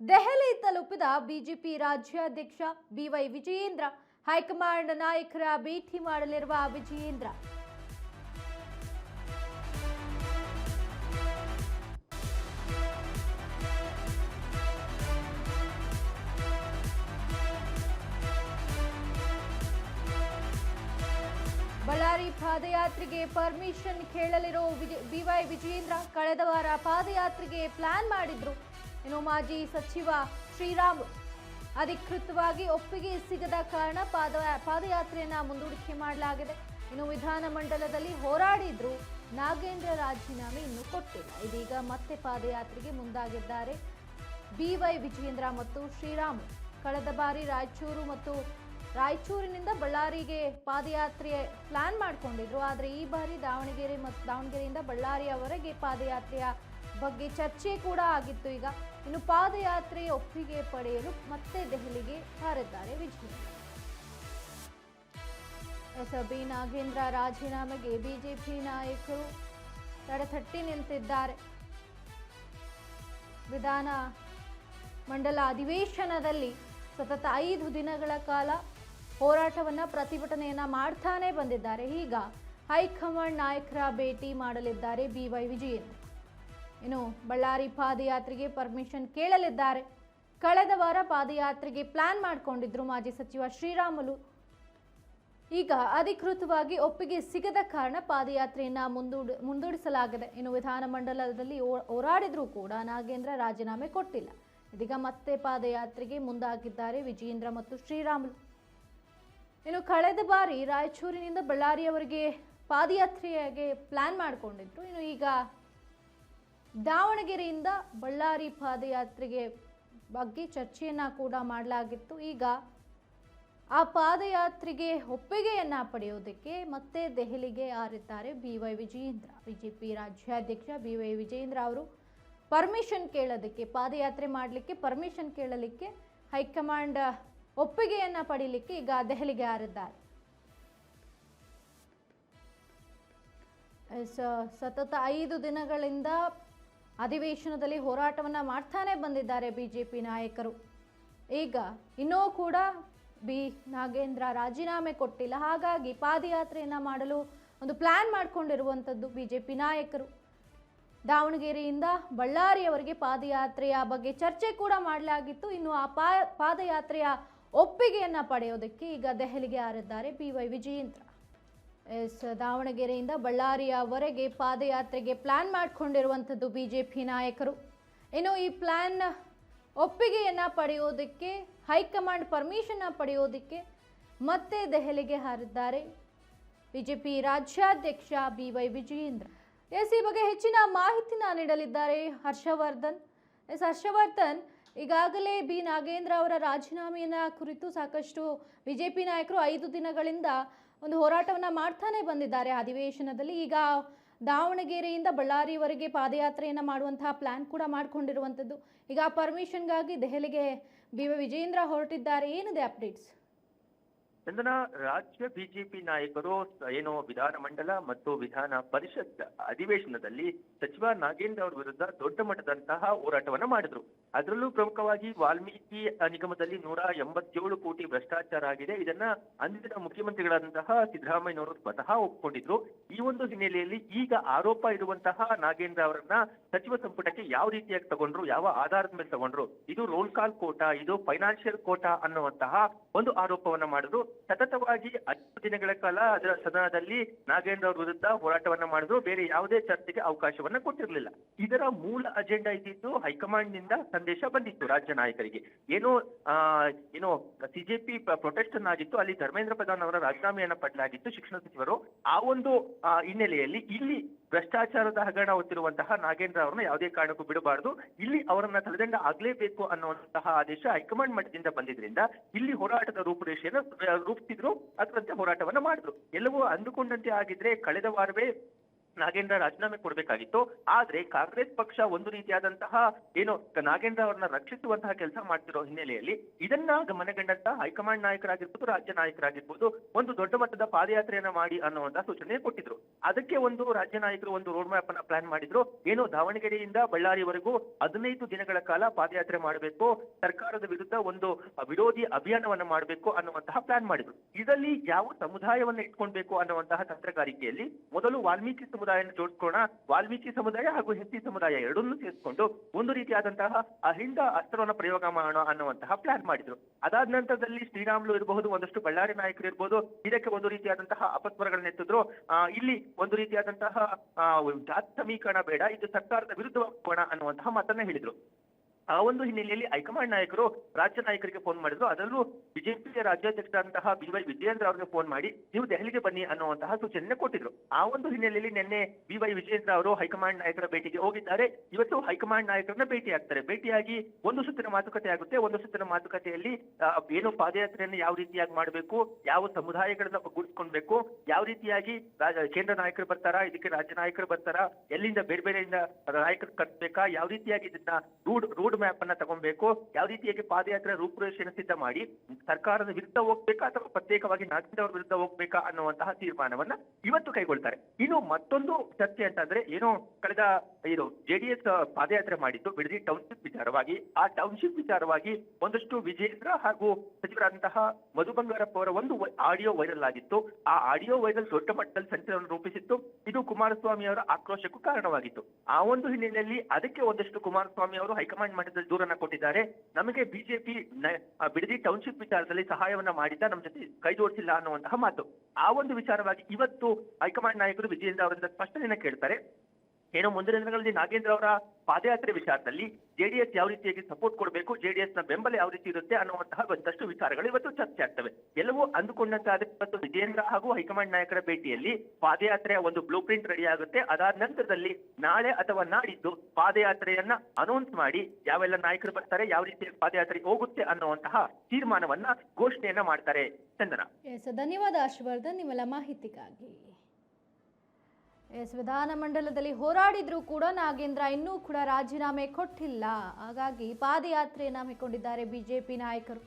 ದೆಹಲಿ ತಲುಪಿದ ಬಿಜೆಪಿ ರಾಜ್ಯಾಧ್ಯಕ್ಷ B Y Vijayendra high command ನಾಯಕರ ಭೇಟಿ ಮಾಡಲಿರುವ ವಿಜಯೇಂದ್ರ ಬಳ್ಳಾರಿ ಪಾದಯಾತ್ರೆಗೆ ಪರ್ಮಿಷನ್ ಕೇಳಲಿರೋ ಬಿವೈ ವಿಜಯೇಂದ್ರ ಕಳೆದ ವಾರ ಪಾದಯಾತ್ರೆಗೆ ಪ್ಲಾನ್ ಮಾಡಿದ್ರು. ಇನ್ನು ಮಾಜಿ ಸಚಿವ ಶ್ರೀರಾಮ್ ಅಧಿಕೃತವಾಗಿ ಒಪ್ಪಿಗೆ ಸಿಗದ ಕಾರಣ ಪಾದಯಾತ್ರೆಯನ್ನ ಮುಂದೂಡಿಕೆ ಮಾಡಲಾಗಿದೆ. ಇನ್ನು ವಿಧಾನಮಂಡಲದಲ್ಲಿ ಹೋರಾಡಿದ್ರು. ನಾಗೇಂದ್ರ ರಾಜೀನಾಮೆ ಇನ್ನೂ ಕೊಟ್ಟಿಲ್ಲ. ಇದೀಗ ಮತ್ತೆ ಪಾದಯಾತ್ರೆಗೆ ಮುಂದಾಗಿದ್ದಾರೆ ಬಿವೈ ವಿಜಯೇಂದ್ರ ಮತ್ತು ಶ್ರೀರಾಮ್. ಕಳೆದ ಬಾರಿ ರಾಯಚೂರಿನಿಂದ ಬಳ್ಳಾರಿಗೆ ಪಾದಯಾತ್ರೆ ಪ್ಲಾನ್ ಮಾಡಿಕೊಂಡಿದ್ರು. ಆದರೆ ಈ ಬಾರಿ ದಾವಣಗೆರೆಯಿಂದ ಬಳ್ಳಾರಿಯವರೆಗೆ ಪಾದಯಾತ್ರೆಯ ಬಗ್ಗೆ ಚರ್ಚೆ ಕೂಡ ಆಗಿತ್ತು. ಈಗ ಇನ್ನು ಪಾದಯಾತ್ರೆ ಒಪ್ಪಿಗೆ ಪಡೆಯಲು ಮತ್ತೆ ದೆಹಲಿಗೆ ಹಾರಿದ್ದಾರೆ ವಿಜಯೇಂದ್ರ. ಎಸ್ಬಿ ನಾಗೇಂದ್ರ ರಾಜೀನಾಮೆಗೆ ಬಿಜೆಪಿ ನಾಯಕರು ತಡೆತಟ್ಟಿ ನಿಂತಿದ್ದಾರೆ. ವಿಧಾನ ಮಂಡಲ ಅಧಿವೇಶನದಲ್ಲಿ ಸತತ 5 ದಿನಗಳ ಕಾಲ ಹೋರಾಟವನ್ನ ಪ್ರತಿಭಟನೆಯನ್ನ ಮಾಡ್ತಾನೆ ಬಂದಿದ್ದಾರೆ. ಈಗ ಹೈಕಮಾಂಡ್ ನಾಯಕರ ಭೇಟಿ ಮಾಡಲಿದ್ದಾರೆ ಬಿವೈ ವಿಜಯೇಂದ್ರ. ಇನ್ನು ಬಳ್ಳಾರಿ ಪಾದಯಾತ್ರೆಗೆ ಪರ್ಮಿಷನ್ ಕೇಳಲಿದ್ದಾರೆ. ಕಳೆದ ವಾರ ಪಾದಯಾತ್ರೆಗೆ ಪ್ಲಾನ್ ಮಾಡಿಕೊಂಡಿದ್ರು ಮಾಜಿ ಸಚಿವ ಶ್ರೀರಾಮುಲು. ಈಗ ಅಧಿಕೃತವಾಗಿ ಒಪ್ಪಿಗೆ ಸಿಗದ ಕಾರಣ ಪಾದಯಾತ್ರೆಯನ್ನ ಮುಂದೂಡಿಸಲಾಗಿದೆ. ಇನ್ನು ವಿಧಾನಮಂಡಲದಲ್ಲಿ ಹೋರಾಡಿದ್ರೂ ಕೂಡ ನಾಗೇಂದ್ರ ರಾಜೀನಾಮೆ ಕೊಟ್ಟಿಲ್ಲ. ಇದೀಗ ಮತ್ತೆ ಪಾದಯಾತ್ರೆಗೆ ಮುಂದಾಗಿದ್ದಾರೆ ವಿಜಯೇಂದ್ರ ಮತ್ತು ಶ್ರೀರಾಮುಲು. ಇನ್ನು ಕಳೆದ ಬಾರಿ ರಾಯಚೂರಿನಿಂದ ಬಳ್ಳಾರಿಯವರೆಗೆ ಪಾದಯಾತ್ರೆಗೆ ಪ್ಲಾನ್ ಮಾಡಿಕೊಂಡಿದ್ರು. ಇನ್ನು ಈಗ ದಾವಣಗೆರೆಯಿಂದ ಬಳ್ಳಾರಿ ಪಾದಯಾತ್ರೆಗೆ ಬಗ್ಗೆ ಚರ್ಚೆಯನ್ನ ಕೂಡ ಮಾಡಲಾಗಿತ್ತು. ಈಗ ಆ ಪಾದಯಾತ್ರೆಗೆ ಒಪ್ಪಿಗೆಯನ್ನ ಪಡೆಯೋದಕ್ಕೆ ಮತ್ತೆ ದೆಹಲಿಗೆ ಹಾರಿದ್ದಾರೆ ಬಿವೈ ವಿಜಯೇಂದ್ರ. ಬಿಜೆಪಿ ರಾಜ್ಯಾಧ್ಯಕ್ಷ ಬಿವೈ ವಿಜಯೇಂದ್ರ ಅವರು ಪರ್ಮಿಷನ್ ಕೇಳೋದಕ್ಕೆ, ಪಾದಯಾತ್ರೆ ಮಾಡಲಿಕ್ಕೆ ಪರ್ಮಿಷನ್ ಕೇಳಲಿಕ್ಕೆ, ಹೈಕಮಾಂಡ್ ಒಪ್ಪಿಗೆಯನ್ನ ಪಡೀಲಿಕ್ಕೆ ಈಗ ದೆಹಲಿಗೆ ಹಾರಿದ್ದಾರೆ. ಸತತ 5 ದಿನಗಳಿಂದ ಅಧಿವೇಶನದಲ್ಲಿ ಹೋರಾಟವನ್ನ ಮಾಡ್ತಾನೆ ಬಂದಿದ್ದಾರೆ ಬಿಜೆಪಿ ನಾಯಕರು. ಈಗ ಇನ್ನೂ ಕೂಡ ನಾಗೇಂದ್ರ ರಾಜೀನಾಮೆ ಕೊಟ್ಟಿಲ್ಲ. ಹಾಗಾಗಿ ಪಾದಯಾತ್ರೆಯನ್ನ ಮಾಡಲು ಒಂದು ಪ್ಲಾನ್ ಮಾಡಿಕೊಂಡಿರುವಂಥದ್ದು ಬಿಜೆಪಿ ನಾಯಕರು. ದಾವಣಗೆರೆಯಿಂದ ಬಳ್ಳಾರಿಯವರೆಗೆ ಪಾದಯಾತ್ರೆಯ ಬಗ್ಗೆ ಚರ್ಚೆ ಕೂಡ ಮಾಡಲಾಗಿತ್ತು. ಇನ್ನು ಆ ಪಾದಯಾತ್ರೆಯ ಒಪ್ಪಿಗೆಯನ್ನ ಪಡೆಯೋದಕ್ಕೆ ಈಗ ದೆಹಲಿಗೆ ಹಾರಿದ್ದಾರೆ ಬಿವೈ ವಿಜಯೇಂದ್ರ. ದಾವಣಗೆರೆಯಿಂದ ಬಳ್ಳಾರಿಯವರೆಗೆ ಪಾದಯಾತ್ರೆಗೆ ಪ್ಲಾನ್ ಮಾಡಿಕೊಂಡಿರುವಂಥದ್ದು ಬಿಜೆಪಿ ನಾಯಕರು. ಇನ್ನು ಈ ಪ್ಲಾನ್ ಒಪ್ಪಿಗೆಯನ್ನ ಪಡೆಯೋದಕ್ಕೆ, ಹೈಕಮಾಂಡ್ ಪರ್ಮಿಷನ್ ಪಡೆಯೋದಕ್ಕೆ ಮತ್ತೆ ದೆಹಲಿಗೆ ಹಾರಿದ್ದಾರೆ ಬಿಜೆಪಿ ರಾಜ್ಯಾಧ್ಯಕ್ಷ ಬಿವೈ ವಿಜಯೇಂದ್ರ. ಈ ಬಗ್ಗೆ ಹೆಚ್ಚಿನ ಮಾಹಿತಿನ ನೀಡಲಿದ್ದಾರೆ ಹರ್ಷವರ್ಧನ್. ಹರ್ಷವರ್ಧನ್, ಈಗಾಗಲೇ ನಾಗೇಂದ್ರ ಅವರ ರಾಜೀನಾಮೆಯನ್ನ ಕುರಿತು ಸಾಕಷ್ಟು ಬಿಜೆಪಿ ನಾಯಕರು 5 ದಿನಗಳಿಂದ ಒಂದು ಹೋರಾಟವನ್ನ ಮಾಡ್ತಾನೆ ಬಂದಿದ್ದಾರೆ ಅಧಿವೇಶನದಲ್ಲಿ. ಈಗ ದಾವಣಗೆರೆಯಿಂದ ಬಳ್ಳಾರಿವರೆಗೆ ಪಾದಯಾತ್ರೆಯನ್ನ ಮಾಡುವಂತಹ ಪ್ಲಾನ್ ಕೂಡ ಮಾಡಿಕೊಂಡಿರುವಂಥದ್ದು. ಈಗ ಪರ್ಮಿಷನ್ಗಾಗಿ ದೆಹಲಿಗೆ ಬಿವೈ ವಿಜಯೇಂದ್ರ ಹೊರಟಿದ್ದಾರೆ. ಏನಿದೆ ಅಪ್ಡೇಟ್ಸ್? ಚಂದನ, ರಾಜ್ಯ ಬಿಜೆಪಿ ನಾಯಕರು ಏನು ವಿಧಾನಮಂಡಲ ಮತ್ತು ವಿಧಾನ ಪರಿಷತ್ ಅಧಿವೇಶನದಲ್ಲಿ ಸಚಿವ ನಾಗೇಂದ್ರ ಅವರ ವಿರುದ್ಧ ದೊಡ್ಡ ಮಟ್ಟದಂತಹ ಹೋರಾಟವನ್ನ ಮಾಡಿದ್ರು. ಅದರಲ್ಲೂ ಪ್ರಮುಖವಾಗಿ ವಾಲ್ಮೀಕಿ ನಿಗಮದಲ್ಲಿ 187 ಕೋಟಿ ಭ್ರಷ್ಟಾಚಾರ ಆಗಿದೆ. ಇದನ್ನ ಅಂದಿನ ಮುಖ್ಯಮಂತ್ರಿಗಳಾದಂತಹ ಸಿದ್ದರಾಮಯ್ಯನವರು ಸ್ವತಃ ಒಪ್ಪಿಕೊಂಡಿದ್ರು. ಈ ಒಂದು ಹಿನ್ನೆಲೆಯಲ್ಲಿ ಈಗ ಆರೋಪ ಇರುವಂತಹ ನಾಗೇಂದ್ರ ಅವರನ್ನ ಸಚಿವ ಸಂಪುಟಕ್ಕೆ ಯಾವ ರೀತಿಯಾಗಿ ತಗೊಂಡ್ರು, ಯಾವ ಆಧಾರದ ಮೇಲೆ ತಗೊಂಡ್ರು, ಇದು ರೋಲ್ ಕಾಲ್ ಕೋಟಾ, ಇದು ಫೈನಾನ್ಷಿಯಲ್ ಕೋಟಾ ಅನ್ನುವಂತಹ ಒಂದು ಆರೋಪವನ್ನ ಮಾಡಿದ್ರು. ಸತತವಾಗಿ 10 ದಿನಗಳ ಕಾಲ ಅದರ ಸದನದಲ್ಲಿ ನಾಗೇಂದ್ರ ಅವರ ವಿರುದ್ಧ ಹೋರಾಟವನ್ನ ಮಾಡಿದ್ರು. ಬೇರೆ ಯಾವುದೇ ಚರ್ಚೆಗೆ ಅವಕಾಶವನ್ನ ಕೊಟ್ಟಿರಲಿಲ್ಲ. ಇದರ ಮೂಲ ಅಜೆಂಡಾ ಇದ್ದಿದ್ದು ಹೈಕಮಾಂಡ್ ನಿಂದ ಸಂದೇಶ ಬಂದಿತ್ತು ರಾಜ್ಯ ನಾಯಕರಿಗೆ. ಏನೋ ಸಿಜೆಪಿ ಪ್ರೊಟೆಸ್ಟ್ ಆಗಿತ್ತು. ಅಲ್ಲಿ ಧರ್ಮೇಂದ್ರ ಪ್ರಧಾನ್ ಅವರ ರಾಜೀನಾಮೆಯನ್ನ ಪಡೆಯಲಾಗಿತ್ತು ಶಿಕ್ಷಣ ಸಚಿವರು. ಆ ಒಂದು ಹಿನ್ನೆಲೆಯಲ್ಲಿ ಇಲ್ಲಿ ಭ್ರಷ್ಟಾಚಾರದ ಹಗರಣ ಹೊತ್ತಿರುವಂತಹ ನಾಗೇಂದ್ರ ಅವರನ್ನ ಯಾವುದೇ ಕಾರಣಕ್ಕೂ ಬಿಡಬಾರದು, ಇಲ್ಲಿ ಅವರನ್ನ ತಲೆದಂಡ ಆಗ್ಲೇಬೇಕು ಅನ್ನುವಂತಹ ಆದೇಶ ಹೈಕಮಾಂಡ್ ಮಟ್ಟದಿಂದ ಬಂದಿದ್ರಿಂದ ಇಲ್ಲಿ ಹೋರಾಟದ ರೂಪುರೇಷೆಯನ್ನು ರೂಪಿಸಿದ್ರು. ಅದರಂತೆ ಹೋರಾಟವನ್ನ ಮಾಡಿದ್ರು. ಎಲ್ಲವೂ ಅಂದುಕೊಂಡಂತೆ ಆಗಿದ್ರೆ ಕಳೆದ ವಾರವೇ ನಾಗೇಂದ್ರ ರಾಜೀನಾಮೆ ಕೊಡಬೇಕಾಗಿತ್ತು. ಆದ್ರೆ ಕಾಂಗ್ರೆಸ್ ಪಕ್ಷ ಒಂದು ರೀತಿಯಾದಂತಹ ಏನು ನಾಗೇಂದ್ರ ಅವರನ್ನ ರಕ್ಷಿಸುವಂತಹ ಕೆಲಸ ಮಾಡ್ತಿರೋ ಹಿನ್ನೆಲೆಯಲ್ಲಿ ಇದನ್ನ ಮನಗಂಡಂತ ಹೈಕಮಾಂಡ್ ನಾಯಕರಾಗಿರ್ಬೋದು, ರಾಜ್ಯ ನಾಯಕರಾಗಿರ್ಬೋದು ಒಂದು ದೊಡ್ಡ ಮಟ್ಟದ ಪಾದಯಾತ್ರೆಯನ್ನ ಮಾಡಿ ಅನ್ನುವಂತಹ ಸೂಚನೆ ಕೊಟ್ಟಿದ್ರು. ಅದಕ್ಕೆ ಒಂದು ರಾಜ್ಯ ನಾಯಕರು ಒಂದು ರೋಡ್ ಮ್ಯಾಪ್ ಅನ್ನ ಪ್ಲಾನ್ ಮಾಡಿದ್ರು. ಏನು ದಾವಣಗೆರೆಯಿಂದ ಬಳ್ಳಾರಿವರೆಗೂ 15 ದಿನಗಳ ಕಾಲ ಪಾದಯಾತ್ರೆ ಮಾಡಬೇಕು, ಸರ್ಕಾರದ ವಿರುದ್ಧ ಒಂದು ವಿರೋಧಿ ಅಭಿಯಾನವನ್ನ ಮಾಡಬೇಕು ಅನ್ನುವಂತಹ ಪ್ಲಾನ್ ಮಾಡಿದ್ರು. ಇದರಲ್ಲಿ ಯಾವ ಸಮುದಾಯವನ್ನ ಇಟ್ಕೊಳ್ಬೇಕು ಅನ್ನುವಂತಹ ತಂತ್ರಗಾರಿಕೆಯಲ್ಲಿ ಮೊದಲು ವಾಲ್ಮೀಕಿ ಸಮುದಾಯ ಜೋಡಿಸ್ಕೋಣ, ವಾಲ್ಮೀಕಿ ಸಮುದಾಯ ಹಾಗೂ ಎಸ್ಸಿ ಸಮುದಾಯ ಎರಡನ್ನೂ ಸೇರಿಸಿಕೊಂಡು ಒಂದು ರೀತಿಯಾದಂತಹ ಅಹಿಂದ ಅಸ್ತ್ರವನ್ನ ಪ್ರಯೋಗ ಮಾಡೋಣ ಅನ್ನುವಂತಹ ಪ್ಲಾನ್ ಮಾಡಿದ್ರು. ಅದಾದ ನಂತರದಲ್ಲಿ ಶ್ರೀರಾಮ್ಲು ಇರಬಹುದು, ಒಂದಷ್ಟು ಬಳ್ಳಾರಿ ನಾಯಕರು ಇರಬಹುದು, ಇದಕ್ಕೆ ಒಂದು ರೀತಿಯಾದಂತಹ ಅಪಸ್ವರಗಳನ್ನ ಎತ್ತಿದ್ರು. ಇಲ್ಲಿ ಒಂದು ರೀತಿಯಾದಂತಹ ಜಾತಿ ಸಮೀಕರಣ ಬೇಡ, ಇದು ಸರ್ಕಾರದ ವಿರುದ್ಧ ಹೋಗೋಣ ಅನ್ನುವಂತಹ ಮಾತನ್ನ ಹೇಳಿದ್ರು. ಆ ಒಂದು ಹಿನ್ನೆಲೆಯಲ್ಲಿ ಹೈಕಮಾಂಡ್ ನಾಯಕರು ರಾಜ್ಯ ನಾಯಕರಿಗೆ ಫೋನ್ ಮಾಡಿದ್ರು. ಅದರಲ್ಲೂ ಬಿಜೆಪಿಯ ರಾಜ್ಯಾಧ್ಯಕ್ಷರಾದಂತಹ BY ವಿಜಯೇಂದ್ರ ಅವರಿಗೆ ಫೋನ್ ಮಾಡಿ ನೀವು ದೆಹಲಿಗೆ ಬನ್ನಿ ಅನ್ನುವಂತಹ ಸೂಚನೆ ಕೊಟ್ಟಿದ್ರು. ಆ ಒಂದು ಹಿನ್ನೆಲೆಯಲ್ಲಿ ನಿನ್ನೆ BY ವಿಜಯೇಂದ್ರ ಅವರು ಹೈಕಮಾಂಡ್ ನಾಯಕರ ಭೇಟಿಗೆ ಹೋಗಿದ್ದಾರೆ. ಇವತ್ತು ಹೈಕಮಾಂಡ್ ನಾಯಕರನ್ನ ಭೇಟಿಯಾಗ್ತಾರೆ. ಭೇಟಿಯಾಗಿ ಒಂದು ಸುತ್ತಿನ ಮಾತುಕತೆ ಆಗುತ್ತೆ. ಒಂದು ಸುತ್ತಿನ ಮಾತುಕತೆಯಲ್ಲಿ ಏನು ಪಾದಯಾತ್ರೆಯನ್ನು ಯಾವ ರೀತಿಯಾಗಿ ಮಾಡಬೇಕು, ಯಾವ ಸಮುದಾಯಗಳನ್ನ ಒಗ್ಗೂಡಿಸ್ಕೊಳ್ಬೇಕು, ಯಾವ ರೀತಿಯಾಗಿ ಕೇಂದ್ರ ನಾಯಕರು ಬರ್ತಾರಾ, ಇದಕ್ಕೆ ರಾಜ್ಯ ನಾಯಕರು ಬರ್ತಾರಾ, ಎಲ್ಲಿಂದ ಬೇರೆ ಬೇರೆಯಿಂದ ನಾಯಕರು ಕಟ್ಬೇಕಾ, ಯಾವ ರೀತಿಯಾಗಿ ಇದನ್ನ ರೂಡ್ ಮ್ಯಾಪ್ ಅನ್ನ ತಗೊಳ್ಬೇಕು, ಯಾವ ರೀತಿಯಾಗಿ ಪಾದಯಾತ್ರೆ ರೂಪುರೇಷೆಯನ್ನು ಸಿದ್ಧ ಮಾಡಿ ಸರ್ಕಾರದ ವಿರುದ್ಧ ಹೋಗ್ಬೇಕಾ ಅಥವಾ ಪ್ರತ್ಯೇಕವಾಗಿ ನಾಗೇಂದ್ರ ಅವರ ವಿರುದ್ಧ ಹೋಗ್ಬೇಕಾ ಅನ್ನುವಂತಹ ತೀರ್ಮಾನವನ್ನ ಇವತ್ತು ಕೈಗೊಳ್ತಾರೆ. ಇನ್ನು ಮತ್ತೊಂದು ಚರ್ಚೆ ಅಂತಂದ್ರೆ ಏನು ಕಳೆದ ಇದು JDS ಪಾದಯಾತ್ರೆ ಮಾಡಿದ್ದು ಬಿಡದಿ ಟೌನ್ಶಿಪ್ ವಿಚಾರವಾಗಿ. ಆ ಟೌನ್ಶಿಪ್ ವಿಚಾರವಾಗಿ ಒಂದಷ್ಟು ವಿಜೇಂದ್ರ ಹಾಗೂ ಸಚಿವರಾದಂತಹ ಮಧು ಬಂಗಾರಪ್ಪ ಅವರ ಒಂದು ಆಡಿಯೋ ವೈರಲ್ ಆಗಿತ್ತು. ಆ ಆಡಿಯೋ ವೈರಲ್ ದೊಡ್ಡ ಮಟ್ಟದಲ್ಲಿ ಸಂಚಲನ ರೂಪಿಸಿತ್ತು. ಇದು ಕುಮಾರಸ್ವಾಮಿ ಅವರ ಆಕ್ರೋಶಕ್ಕೂ ಕಾರಣವಾಗಿತ್ತು. ಆ ಒಂದು ಹಿನ್ನೆಲೆಯಲ್ಲಿ ಅದಕ್ಕೆ ಒಂದಷ್ಟು ಕುಮಾರಸ್ವಾಮಿ ಅವರು ಹೈಕಮಾಂಡ್ ಮಟ್ಟದಲ್ಲಿ ದೂರನ್ನ ಕೊಟ್ಟಿದ್ದಾರೆ. ನಮಗೆ ಬಿಜೆಪಿ ಬಿಡದಿ ಟೌನ್ಶಿಪ್ ವಿಚಾರದಲ್ಲಿ ಸಹಾಯವನ್ನ ಮಾಡಿದ್ದ, ನಮ್ಮ ಜೊತೆ ಕೈ ಜೋಡಿಸಿಲ್ಲ ಅನ್ನುವಂತಹ ಮಾತು. ಆ ಒಂದು ವಿಚಾರವಾಗಿ ಇವತ್ತು ಹೈಕಮಾಂಡ್ ನಾಯಕರು ವಿಜಯೇಂದ್ರ ಅವರಿಂದ ಸ್ಪಷ್ಟನೆಯನ್ನ ಕೇಳ್ತಾರೆ. ಏನೋ ಮುಂದಿನ ದಿನಗಳಲ್ಲಿ ನಾಗೇಂದ್ರ ಅವರ ಪಾದಯಾತ್ರೆ ವಿಚಾರದಲ್ಲಿ JDS ಯಾವ ರೀತಿಯಾಗಿ ಸಪೋರ್ಟ್ ಕೊಡಬೇಕು, JDS ನ ಬೆಂಬಲ ಯಾವ ರೀತಿ ಇರುತ್ತೆ ಅನ್ನುವಂತಹ ಒಂದಷ್ಟು ವಿಚಾರಗಳು ಇವತ್ತು ಚರ್ಚೆ ಆಗ್ತವೆ. ಎಲ್ಲವೂ ಅಂದುಕೊಂಡಂತಾದ್ರೆ ಇವತ್ತು ವಿಜಯೇಂದ್ರ ಹಾಗೂ ಹೈಕಮಾಂಡ್ ನಾಯಕರ ಭೇಟಿಯಲ್ಲಿ ಪಾದಯಾತ್ರೆಯ ಒಂದು ಬ್ಲೂ ಪ್ರಿಂಟ್ ರೆಡಿ ಆಗುತ್ತೆ. ಅದಾದ ನಂತರದಲ್ಲಿ ನಾಳೆ ಅಥವಾ ನಾಡಿದ್ದು ಪಾದಯಾತ್ರೆಯನ್ನ ಅನೌನ್ಸ್ ಮಾಡಿ ಯಾವೆಲ್ಲ ನಾಯಕರು ಬರ್ತಾರೆ, ಯಾವ ರೀತಿಯ ಪಾದಯಾತ್ರೆ ಹೋಗುತ್ತೆ ಅನ್ನುವಂತಹ ತೀರ್ಮಾನವನ್ನ ಘೋಷಣೆಯನ್ನ ಮಾಡ್ತಾರೆ. ಚಂದನ. ಧನ್ಯವಾದ ಹರ್ಷವರ್ಧನ್ ನಿಮ್ಮೆಲ್ಲ ಮಾಹಿತಿಗಾಗಿ. ವಿಧಾನಮಂಡಲದಲ್ಲಿ ಹೋರಾಡಿದ್ರು ಕೂಡ ನಾಗೇಂದ್ರ ಇನ್ನೂ ಕೂಡ ರಾಜೀನಾಮೆ ಕೊಟ್ಟಿಲ್ಲ. ಹಾಗಾಗಿ ಪಾದಯಾತ್ರೆಯನ್ನು ಹಮ್ಮಿಕೊಂಡಿದ್ದಾರೆ ಬಿಜೆಪಿ ನಾಯಕರು.